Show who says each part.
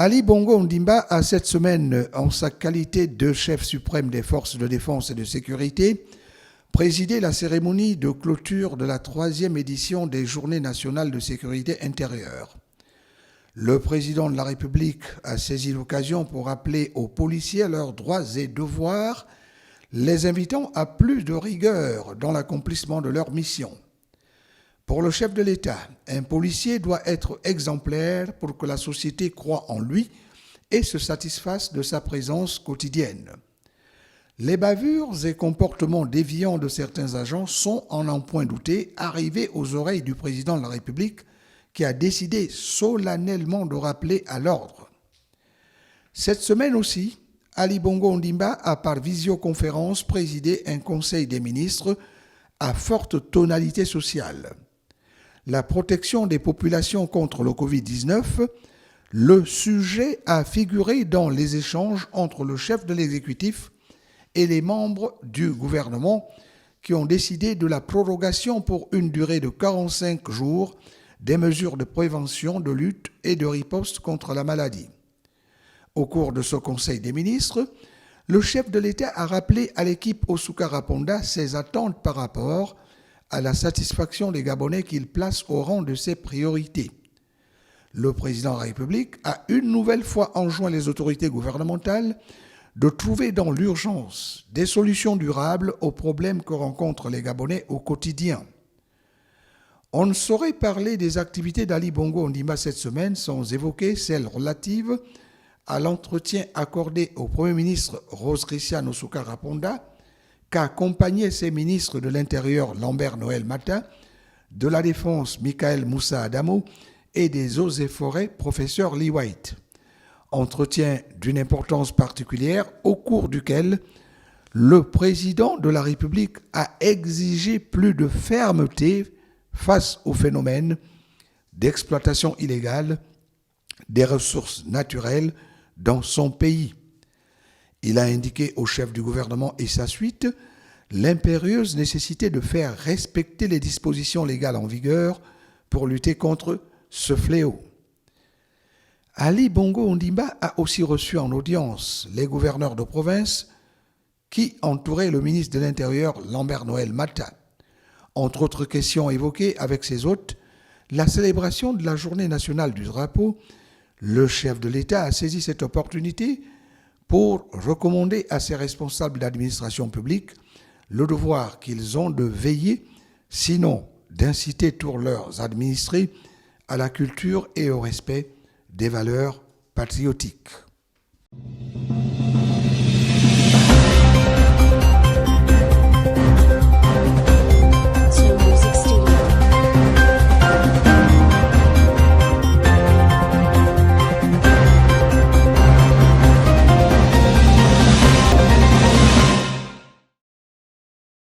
Speaker 1: Ali Bongo Ondimba a cette semaine, en sa qualité de chef suprême des forces de défense et de sécurité, présidé la cérémonie de clôture de la 3e édition des Journées nationales de sécurité intérieure. Le président de la République a saisi l'occasion pour rappeler aux policiers leurs droits et devoirs, les invitant à plus de rigueur dans l'accomplissement de leur mission. Pour le chef de l'État, un policier doit être exemplaire pour que la société croie en lui et se satisfasse de sa présence quotidienne. Les bavures et comportements déviants de certains agents sont, en n'en point douter, arrivés aux oreilles du président de la République qui a décidé solennellement de rappeler à l'ordre. Cette semaine aussi, Ali Bongo Ondimba a par visioconférence présidé un conseil des ministres à forte tonalité sociale. La protection des populations contre le Covid-19, le sujet a figuré dans les échanges entre le chef de l'exécutif et les membres du gouvernement qui ont décidé de la prorogation pour une durée de 45 jours des mesures de prévention, de lutte et de riposte contre la maladie. Au cours de ce Conseil des ministres, le chef de l'État a rappelé à l'équipe Osukara Ponda ses attentes par rapport à la satisfaction des Gabonais qu'il place au rang de ses priorités. Le président de la République a une nouvelle fois enjoint les autorités gouvernementales de trouver dans l'urgence des solutions durables aux problèmes que rencontrent les Gabonais au quotidien. On ne saurait parler des activités d'Ali Bongo Ondimba cette semaine sans évoquer celles relatives à l'entretien accordé au Premier ministre Rose Christian Osukara Ponda, qu'a accompagné ses ministres de l'Intérieur Lambert Noël Mata, de la Défense Michael Moussa Adamo et des Eaux et Forêts Professeur Lee White. Entretien d'une importance particulière au cours duquel le président de la République a exigé plus de fermeté face au phénomène d'exploitation illégale des ressources naturelles dans son pays. Il a indiqué au chef du gouvernement et sa suite l'impérieuse nécessité de faire respecter les dispositions légales en vigueur pour lutter contre ce fléau. Ali Bongo Ondimba a aussi reçu en audience les gouverneurs de province qui entouraient le ministre de l'Intérieur Lambert Noël Mata. Entre autres questions évoquées avec ses hôtes, la célébration de la Journée nationale du drapeau, le chef de l'État a saisi cette opportunité pour recommander à ses responsables d'administration publique le devoir qu'ils ont de veiller, sinon d'inciter tous leurs administrés à la culture et au respect des valeurs patriotiques.